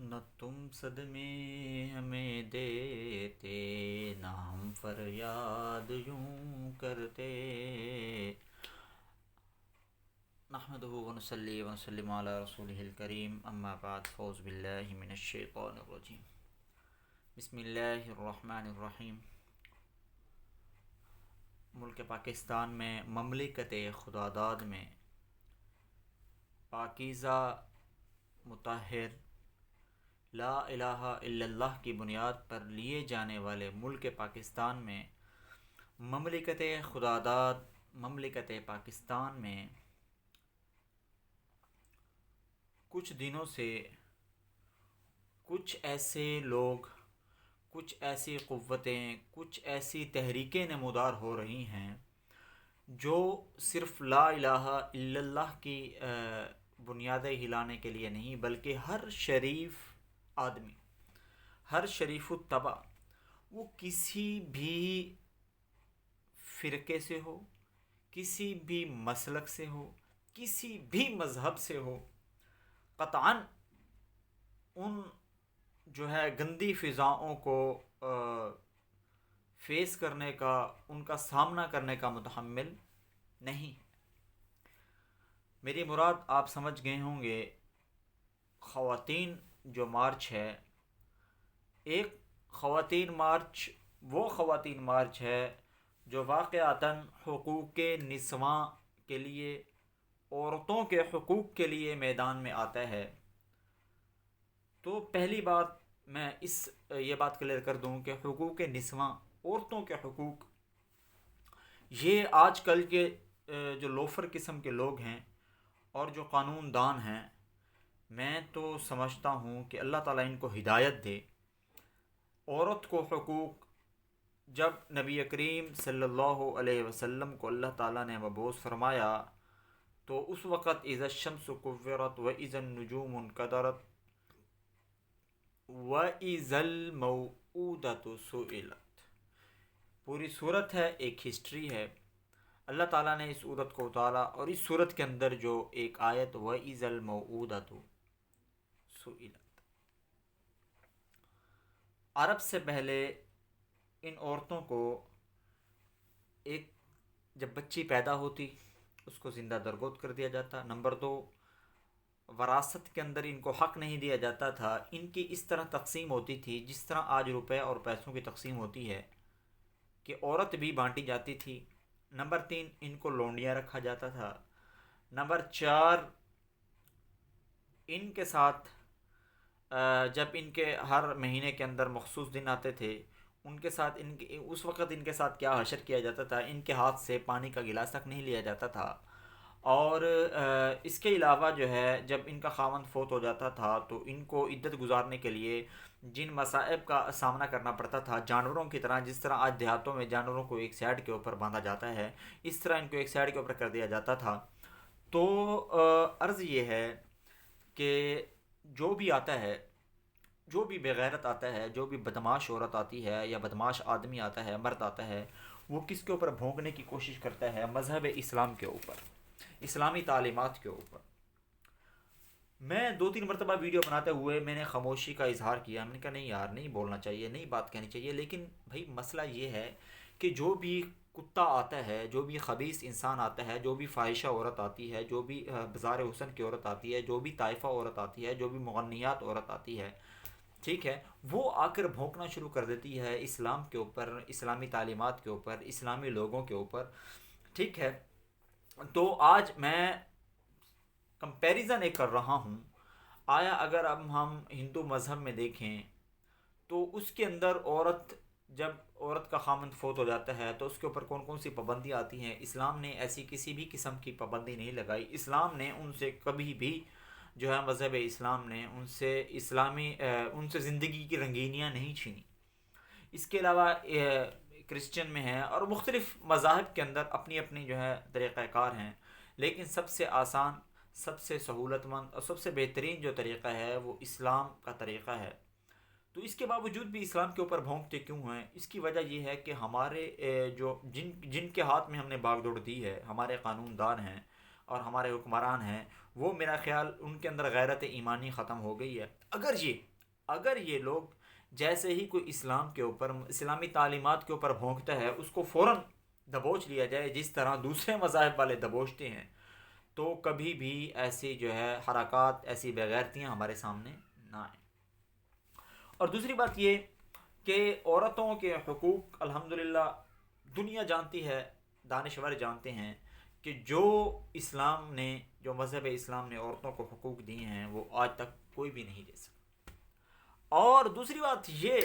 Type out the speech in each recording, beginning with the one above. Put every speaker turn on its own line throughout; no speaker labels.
نہ تم صدمے ہمیں دیتے، نہ ہم فریاد یوں کرتے۔ نحمده ونصلي ونسلم على رسوله الكريم، اما بعد، فاعوذ باللہ من الشیطان الرجیم، بسم اللہ الرحمن الرحیم۔ ملک پاکستان میں مملکت خداداد میں پاکیزہ مطہر لا الہ الا اللہ کی بنیاد پر لیے جانے والے ملک پاکستان میں مملکت خداداد، مملکت پاکستان میں کچھ دنوں سے کچھ ایسے لوگ، کچھ ایسی قوتیں، کچھ ایسی تحریکیں نمودار ہو رہی ہیں جو صرف لا الہ الا اللہ کی بنیادیں ہلانے کے لیے نہیں، بلکہ ہر شریف آدمی، ہر شریف الطبع، وہ کسی بھی فرقے سے ہو، کسی بھی مسلک سے ہو، کسی بھی مذہب سے ہو، قطعاً ان جو ہے گندی فضاؤں کو فیس کرنے کا، ان کا سامنا کرنے کا متحمل نہیں۔ میری مراد آپ سمجھ گئے ہوں گے، خواتین جو مارچ ہے، ایک خواتین مارچ وہ خواتین مارچ ہے جو واقعتاً حقوق نسواں کے لیے، عورتوں کے حقوق کے لیے میدان میں آتا ہے۔ تو پہلی بات میں یہ بات کلیئر کر دوں کہ حقوق نسواں، عورتوں کے حقوق، یہ آج کل کے جو لوفر قسم کے لوگ ہیں اور جو قانون دان ہیں، میں تو سمجھتا ہوں کہ اللہ تعالیٰ ان کو ہدایت دے۔ عورت کو حقوق جب نبی کریم صلی اللہ علیہ وسلم کو اللہ تعالیٰ نے مبعوث فرمایا تو اس وقت اذا الشمس کورت واذا النجوم انکدرت واذا الموءودۃ سئلت، پوری صورت ہے، ایک ہسٹری ہے۔ اللہ تعالیٰ نے اس صورت کو اتارا اور اس صورت کے اندر جو ایک آیت واذا الموءودۃ سئلت، عرب سے پہلے ان عورتوں کو ایک جب بچی پیدا ہوتی اس کو زندہ درگود کر دیا جاتا۔ نمبر دو، وراثت کے اندر ان کو حق نہیں دیا جاتا تھا، ان کی اس طرح تقسیم ہوتی تھی جس طرح آج روپے اور پیسوں کی تقسیم ہوتی ہے کہ عورت بھی بانٹی جاتی تھی۔ نمبر تین، ان کو لونڈیاں رکھا جاتا تھا۔ نمبر چار، ان کے ساتھ جب ان کے ہر مہینے کے اندر مخصوص دن آتے تھے، ان کے ساتھ اس وقت ان کے ساتھ کیا حشر کیا جاتا تھا، ان کے ہاتھ سے پانی کا گلاس تک نہیں لیا جاتا تھا۔ اور اس کے علاوہ جو ہے جب ان کا خاوند فوت ہو جاتا تھا تو ان کو عدت گزارنے کے لیے جن مصائب کا سامنا کرنا پڑتا تھا، جانوروں کی طرح، جس طرح آج دیہاتوں میں جانوروں کو ایک سائڈ کے اوپر باندھا جاتا ہے، اس طرح ان کو ایک سائڈ کے اوپر کر دیا جاتا تھا۔ تو عرض یہ ہے کہ جو بھی آتا ہے، جو بھی بغیرت آتا ہے، جو بھی بدمعاش عورت آتی ہے یا بدمعاش آدمی آتا ہے، مرد آتا ہے، وہ کس کے اوپر بھونکنے کی کوشش کرتا ہے؟ مذہب اسلام کے اوپر، اسلامی تعلیمات کے اوپر۔ میں دو تین مرتبہ ویڈیو بناتے ہوئے میں نے خاموشی کا اظہار کیا، میں نے کہا نہیں یار، نہیں بولنا چاہیے، نہیں بات کہنی چاہیے، لیکن بھائی مسئلہ یہ ہے کہ جو بھی کتا آتا ہے، جو بھی خبیث انسان آتا ہے، جو بھی فاحشہ عورت آتی ہے، جو بھی بازار حسن کی عورت آتی ہے، جو بھی طائفہ عورت آتی ہے، جو بھی مغنیات عورت آتی ہے، ٹھیک ہے، وہ آ کر بھونکنا شروع کر دیتی ہے اسلام کے اوپر، اسلامی تعلیمات کے اوپر، اسلامی لوگوں کے اوپر، ٹھیک ہے۔ تو آج میں کمپیریزن ایک کر رہا ہوں، آیا اگر اب ہم ہندو مذہب میں دیکھیں تو اس کے اندر جب عورت کا خامند فوت ہو جاتا ہے تو اس کے اوپر کون کون سی پابندی آتی ہیں؟ اسلام نے ایسی کسی بھی قسم کی پابندی نہیں لگائی۔ اسلام نے ان سے کبھی بھی جو ہے، مذہب اسلام نے ان سے زندگی کی رنگینیاں نہیں چھینی۔ اس کے علاوہ کرسچن میں ہے اور مختلف مذاہب کے اندر اپنی اپنی جو ہے طریقہ کار ہیں، لیکن سب سے آسان، سب سے سہولت مند اور سب سے بہترین جو طریقہ ہے وہ اسلام کا طریقہ ہے۔ تو اس کے باوجود بھی اسلام کے اوپر بھونکتے کیوں ہیں؟ اس کی وجہ یہ ہے کہ ہمارے جن کے ہاتھ میں ہم نے باغ دوڑ دی ہے، ہمارے قانون دان ہیں اور ہمارے حکمران ہیں، وہ میرا خیال ان کے اندر غیرت ایمانی ختم ہو گئی ہے۔ اگر یہ لوگ جیسے ہی کوئی اسلام کے اوپر، اسلامی تعلیمات کے اوپر بھونکتا ہے، اس کو فوراً دبوچ لیا جائے جس طرح دوسرے مذاہب والے دبوچتے ہیں، تو کبھی بھی ایسی جو ہے حرکات، ایسی بےغیرتیاں ہمارے سامنے نہ آئیں۔ اور دوسری بات یہ کہ عورتوں کے حقوق الحمدللہ دنیا جانتی ہے، دانشور جانتے ہیں کہ جو اسلام نے، جو مذہب اسلام نے عورتوں کو حقوق دیے ہیں وہ آج تک کوئی بھی نہیں دے سکا۔ اور دوسری بات یہ،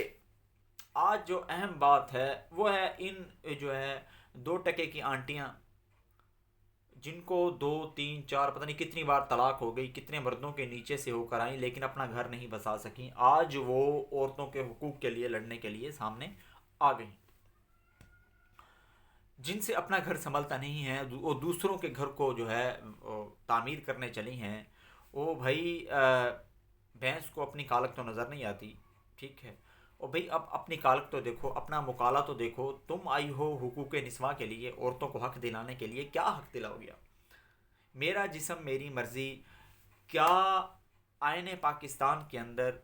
آج جو اہم بات ہے وہ ہے ان جو ہے 2 ٹکے کی آنٹیاں، جن کو 2 3 4 پتہ نہیں کتنی بار طلاق ہو گئی، کتنے مردوں کے نیچے سے ہو کر آئیں لیکن اپنا گھر نہیں بسا سکیں، آج وہ عورتوں کے حقوق کے لیے لڑنے کے لیے سامنے آ گئیں، جن سے اپنا گھر سنبھلتا نہیں ہے، وہ دوسروں کے گھر کو جو ہے تعمیر کرنے چلی ہیں۔ وہ بھائی بھینس کو اپنی کالک تو نظر نہیں آتی، ٹھیک ہے، اور بھائی اب اپنی کالک تو دیکھو، اپنا مکالہ تو دیکھو، تم آئی ہو حقوق نسواں کے لیے، عورتوں کو حق دلانے کے لیے، کیا حق دلاؤ گیا؟ میرا جسم میری مرضی، کیا آئین پاکستان کے اندر،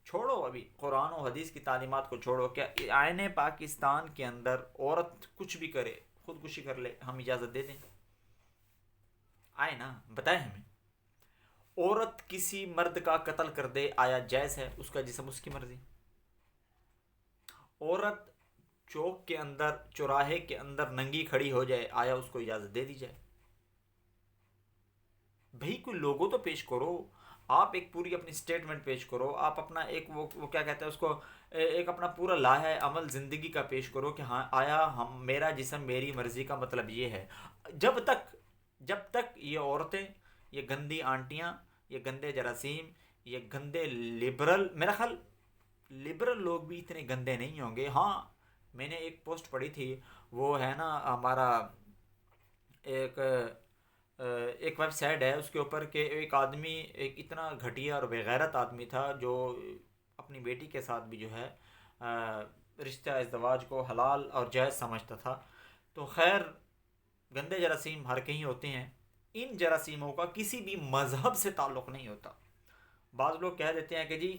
چھوڑو ابھی قرآن و حدیث کی تعلیمات کو چھوڑو، کیا آئین پاکستان کے اندر عورت کچھ بھی کرے، خودکشی کر لے، ہم اجازت دے دیں؟ آئے نا، بتائیں ہمیں، عورت کسی مرد کا قتل کر دے، آیا جائز ہے؟ اس کا جسم، اس کی مرضی۔ عورت چوک کے اندر، چوراہے کے اندر ننگی کھڑی ہو جائے، آیا اس کو اجازت دے دی جائے؟ بھئی کوئی لوگو تو پیش کرو، آپ ایک پوری اپنی سٹیٹمنٹ پیش کرو، آپ اپنا ایک وہ کیا کہتے ہیں اس کو، ایک اپنا پورا لائحہ عمل زندگی کا پیش کرو کہ ہاں آیا ہم، میرا جسم میری مرضی کا مطلب یہ ہے۔ جب تک یہ عورتیں، یہ گندی آنٹیاں، یہ گندے جراثیم، یہ گندے لبرل، میرا خیال لبرل لوگ بھی اتنے گندے نہیں ہوں گے۔ ہاں میں نے ایک پوسٹ پڑھی تھی، وہ ہے نا ہمارا ایک ایک ویب سائٹ ہے اس کے اوپر، کہ ایک آدمی، ایک اتنا گھٹیا اور بےغیرت آدمی تھا جو اپنی بیٹی کے ساتھ بھی جو ہے رشتہ ازدواج کو حلال اور جائز سمجھتا تھا۔ تو خیر، گندے جراثیم ہر کہیں ہوتے ہیں، ان جراثیموں کا کسی بھی مذہب سے تعلق نہیں ہوتا۔ بعض لوگ کہہ دیتے ہیں کہ جی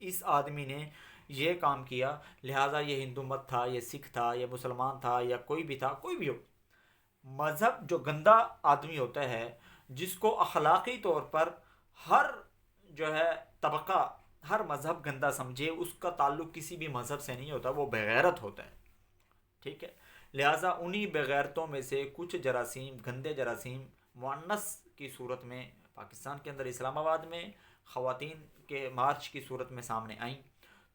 اس آدمی نے یہ کام کیا لہٰذا یہ ہندو مت تھا، یہ سکھ تھا، یہ مسلمان تھا، یا کوئی بھی تھا، کوئی بھی ہو، مذہب جو گندا آدمی ہوتا ہے، جس کو اخلاقی طور پر ہر جو ہے طبقہ، ہر مذہب گندا سمجھے، اس کا تعلق کسی بھی مذہب سے نہیں ہوتا، وہ بغیرت ہوتا ہے، ٹھیک ہے۔ لہٰذا انہی بغیرتوں میں سے کچھ جراثیم، گندے جراثیم مؤنث کی صورت میں پاکستان کے اندر، اسلام آباد میں خواتین کے مارچ کی صورت میں سامنے آئیں۔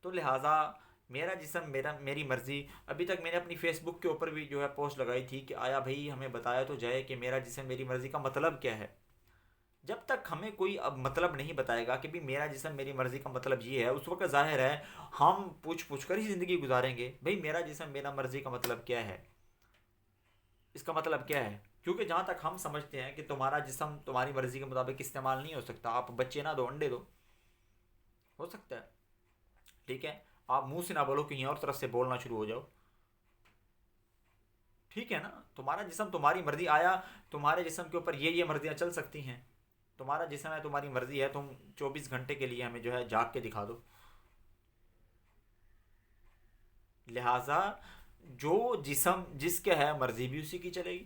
تو لہٰذا میرا جسم میری مرضی، ابھی تک میں نے اپنی فیس بک کے اوپر بھی جو ہے پوسٹ لگائی تھی کہ آیا بھائی ہمیں بتایا تو جائے کہ میرا جسم میری مرضی کا مطلب کیا ہے۔ جب تک ہمیں کوئی اب مطلب نہیں بتائے گا کہ بھی میرا جسم میری مرضی کا مطلب یہ ہے، اس وقت ظاہر ہے ہم پوچھ پوچھ کر ہی زندگی گزاریں گے، بھائی میرا جسم میرا مرضی کا مطلب کیا ہے، اس کا مطلب کیا ہے؟ کیونکہ جہاں تک ہم سمجھتے ہیں کہ تمہارا جسم تمہاری مرضی کے مطابق استعمال نہیں ہو سکتا، آپ بچے نہ دو، انڈے دو، ہو سکتا ہے، ٹھیک ہے، آپ منہ سے نہ بولو، کہیں اور طرف سے بولنا شروع ہو جاؤ، ٹھیک ہے نا، تمہارا جسم تمہاری مرضی، آیا تمہارے جسم کے اوپر یہ مرضیاں چل سکتی ہیں؟ تمہارا جسم ہے، تمہاری مرضی ہے، تم 24 گھنٹے کے لیے ہمیں جو ہے جاگ کے دکھا دو۔ لہٰذا جو جسم جس کے ہے مرضی بھی اسی کی چلے گی۔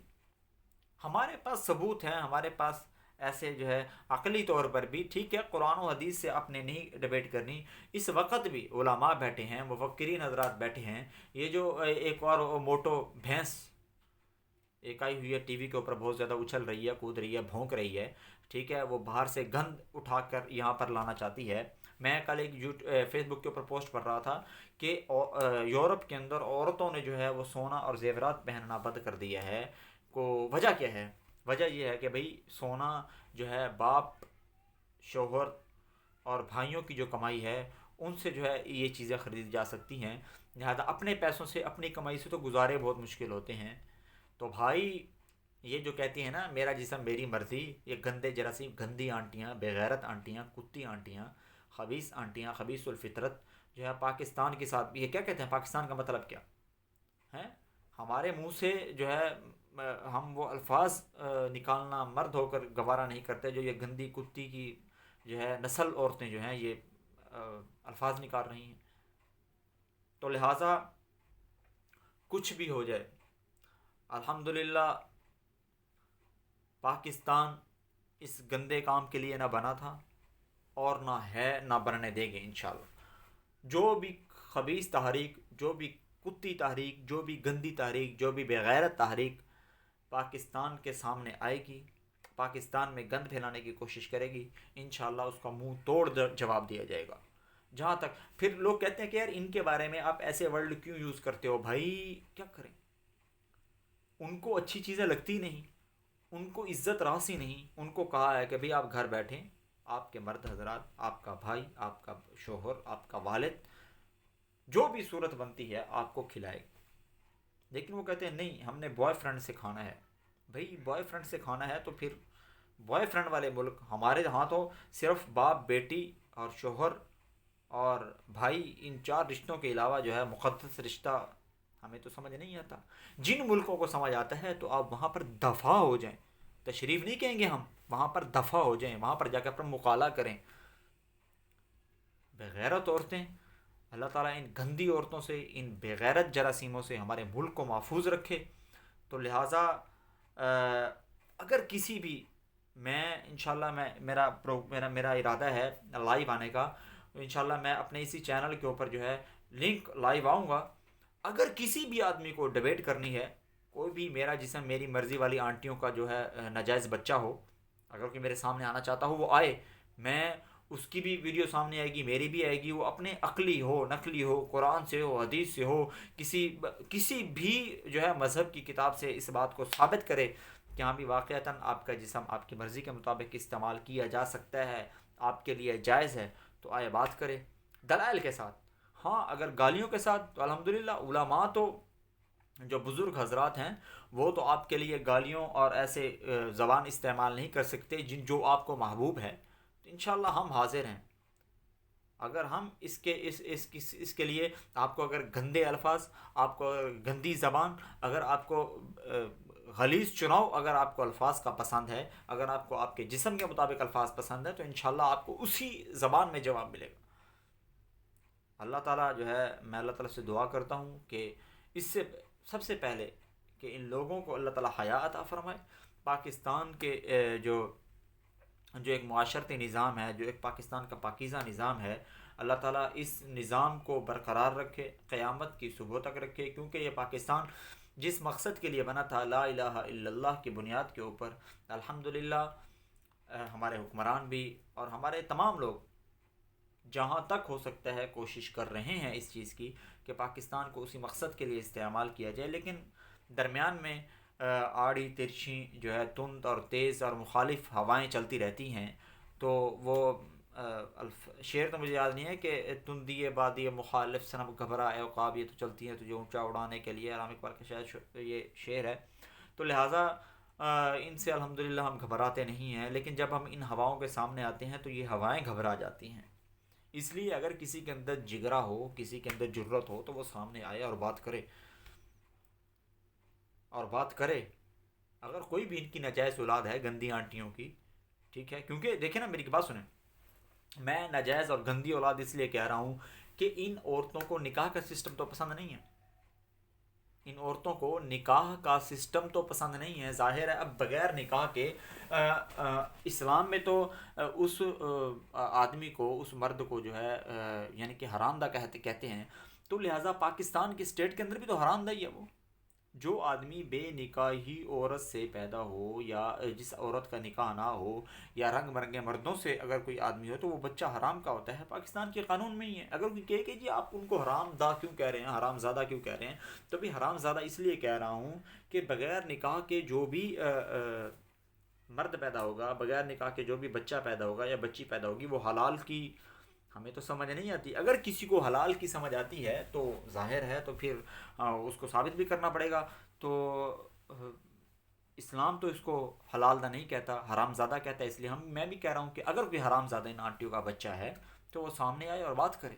ہمارے پاس ثبوت ہیں، ہمارے پاس ایسے جو ہے عقلی طور پر بھی، ٹھیک ہے، قرآن و حدیث سے آپ نے نہیں ڈیبیٹ کرنی، اس وقت بھی علماء بیٹھے ہیں، مفکرین حضرات بیٹھے ہیں، یہ جو ایک اور موٹو بھینس ایک آئی ہوئی ہے ٹی وی کے اوپر، بہت زیادہ اچھل رہی ہے، کود رہی ہے، بھونک رہی ہے، ٹھیک ہے، وہ باہر سے گند اٹھا کر یہاں پر لانا چاہتی ہے۔ میں کل ایک فیس بک کے اوپر پوسٹ پڑھ رہا تھا کہ یورپ کے اندر عورتوں نے جو ہے وہ سونا اور زیورات پہننا بند کر دیا ہے، کو وجہ کیا ہے؟ وجہ یہ ہے کہ بھئی سونا جو ہے باپ، شوہر اور بھائیوں کی جو کمائی ہے ان سے جو ہے یہ چیزیں خریدی جا سکتی ہیں، لہذا اپنے پیسوں سے، اپنی کمائی سے تو گزارے بہت مشکل ہوتے ہیں۔ تو بھائی یہ جو کہتی ہیں نا میرا جسم میری مرضی، یہ گندے جراثیم، گندی آنٹیاں، بےغیرت آنٹیاں، کتی آنٹیاں، خبیث آنٹیاں، خبیث الفطرت جو ہے پاکستان کے ساتھ بھی، یہ کیا کہتے ہیں پاکستان کا مطلب کیا ہے؟ ہمارے منہ سے جو ہے ہم وہ الفاظ نکالنا مرد ہو کر گوارا نہیں کرتے جو یہ گندی کتی کی جو ہے نسل عورتیں جو ہیں یہ الفاظ نکال رہی ہیں. تو لہٰذا کچھ بھی ہو جائے الحمدللہ پاکستان اس گندے کام کے لیے نہ بنا تھا اور نہ ہے نہ بننے دیں گے انشاءاللہ. جو بھی خبیث تحریک، جو بھی کتی تحریک، جو بھی گندی تحریک، جو بھی بغیرت تحریک پاکستان کے سامنے آئے گی، پاکستان میں گند پھیلانے کی کوشش کرے گی، انشاءاللہ اس کا منہ توڑ جواب دیا جائے گا. جہاں تک پھر لوگ کہتے ہیں کہ یار ان کے بارے میں آپ ایسے ورڈ کیوں یوز کرتے ہو. بھائی کیا کریں، ان کو اچھی چیزیں لگتی نہیں، ان کو عزت راسی نہیں. ان کو کہا ہے کہ بھئی آپ گھر بیٹھیں، آپ کے مرد حضرات، آپ کا بھائی، آپ کا شوہر، آپ کا والد، جو بھی صورت بنتی ہے آپ کو کھلائے. لیکن وہ کہتے ہیں نہیں ہم نے بوائے فرینڈ سے کھانا ہے. بھئی بوائے فرینڈ سے کھانا ہے تو پھر بوائے فرینڈ والے ملک، ہمارے یہاں تو صرف باپ بیٹی اور شوہر اور بھائی، ان 4 رشتوں کے علاوہ جو ہے مقدس رشتہ ہمیں تو سمجھ نہیں آتا. جن ملکوں کو سمجھ آتا ہے تو آپ وہاں پر دفع ہو جائیں. تشریف نہیں کہیں گے ہم، وہاں پر دفع ہو جائیں، وہاں پر جا کے اپنا مقالہ کریں. بغیرت عورتیں، اللہ تعالیٰ ان گندی عورتوں سے، ان بغیرت جراثیموں سے ہمارے ملک کو محفوظ رکھے. تو لہٰذا اگر کسی بھی، میں انشاءاللہ میرا ارادہ ہے لائیو آنے کا. انشاءاللہ میں اپنے اسی چینل کے اوپر جو ہے لنک لائیو آؤں گا. اگر کسی بھی آدمی کو ڈیبیٹ کرنی ہے، کوئی بھی میرا جسم میری مرضی والی آنٹیوں کا جو ہے ناجائز بچہ ہو، اگر کوئی میرے سامنے آنا چاہتا ہو وہ آئے، میں اس کی بھی ویڈیو سامنے آئے گی، میری بھی آئے گی. وہ اپنے عقلی ہو، نقلی ہو، قرآن سے ہو، حدیث سے ہو، کسی بھی جو ہے مذہب کی کتاب سے اس بات کو ثابت کرے کہ ہاں بھی واقعتاً آپ کا جسم آپ کی مرضی کے مطابق استعمال کیا جا سکتا ہے، آپ کے لیے جائز ہے، تو آئے بات کرے دلائل کے ساتھ. ہاں اگر گالیوں کے ساتھ تو الحمدللہ علماء تو جو بزرگ حضرات ہیں وہ تو آپ کے لیے گالیوں اور ایسے زبان استعمال نہیں کر سکتے جو آپ کو محبوب ہے. تو انشاءاللہ ہم حاضر ہیں. اگر ہم اس کے لیے آپ کو اگر گندے الفاظ، آپ کو گندی زبان، اگر آپ کو غلیظ چناؤ، اگر آپ کو الفاظ کا پسند ہے، اگر آپ کو آپ کے جسم کے مطابق الفاظ پسند ہے، تو انشاءاللہ آپ کو اسی زبان میں جواب ملے گا. اللہ تعالیٰ جو ہے، میں اللہ تعالیٰ سے دعا کرتا ہوں کہ اس سے سب سے پہلے کہ ان لوگوں کو اللہ تعالیٰ حیا عطا فرمائے. پاکستان کے جو ایک معاشرتی نظام ہے، جو ایک پاکستان کا پاکیزہ نظام ہے، اللہ تعالیٰ اس نظام کو برقرار رکھے، قیامت کی صبح تک رکھے. کیونکہ یہ پاکستان جس مقصد کے لیے بنا تھا، لا الہ الا اللہ کی بنیاد کے اوپر، الحمدللہ ہمارے حکمران بھی اور ہمارے تمام لوگ جہاں تک ہو سکتا ہے کوشش کر رہے ہیں اس چیز کی کہ پاکستان کو اسی مقصد کے لیے استعمال کیا جائے. لیکن درمیان میں آڑی ترچھی جو ہے تند اور تیز اور مخالف ہوائیں چلتی رہتی ہیں. تو وہ شعر تو مجھے یاد نہیں ہے کہ تندی بادی مخالف صنم گھبرائے عقاب، یہ تو چلتی ہیں تجھے اونچا اڑانے کے لیے، علامہ اقبال کا شاید یہ شعر ہے. تو لہٰذا ان سے الحمدللہ ہم گھبراتے نہیں ہیں. لیکن جب ہم ان ہواؤں کے سامنے آتے ہیں تو یہ ہوائیں گھبرا جاتی ہیں. اس لیے اگر کسی کے اندر جگرا ہو، کسی کے اندر جرت ہو، تو وہ سامنے آئے اور بات کرے، اگر کوئی بھی ان کی ناجائز اولاد ہے گندی آنٹیوں کی، ٹھیک ہے. کیونکہ دیکھیں نا، میری بات سنیں، میں ناجائز اور گندی اولاد اس لیے کہہ رہا ہوں کہ ان عورتوں کو نکاح کا سسٹم تو پسند نہیں ہے. ان عورتوں کو نکاح کا سسٹم تو پسند نہیں ہے. ظاہر ہے اب بغیر نکاح کے اسلام میں تو اس آدمی کو، اس مرد کو جو ہے یعنی کہ حرام دہ کہتے ہیں. تو لہٰذا پاکستان کی اسٹیٹ کے اندر بھی تو حرام دہ ہی ہے. وہ جو آدمی بے نکاحی عورت سے پیدا ہو، یا جس عورت کا نکاح نہ ہو، یا رنگ برنگے مردوں سے اگر کوئی آدمی ہو، تو وہ بچہ حرام کا ہوتا ہے. پاکستان کے قانون میں ہی ہے. اگر کوئی کہے کہ جی آپ ان کو حرام دہ کیوں کہہ رہے ہیں، حرام زادہ کیوں کہہ رہے ہیں، تو بھی حرام زادہ اس لیے کہہ رہا ہوں کہ بغیر نکاح کے جو بھی مرد پیدا ہوگا، بغیر نکاح کے جو بھی بچہ پیدا ہوگا یا بچی پیدا ہوگی، وہ حلال کی ہمیں تو سمجھ نہیں آتی. اگر کسی کو حلال کی سمجھ آتی ہے تو ظاہر ہے تو پھر اس کو ثابت بھی کرنا پڑے گا. تو اسلام تو اس کو حلال دا نہیں کہتا، حرام زادہ کہتا ہے. اس لیے میں بھی کہہ رہا ہوں کہ اگر کوئی حرام زادہ ان آنٹیوں کا بچہ ہے تو وہ سامنے آئے اور بات کرے.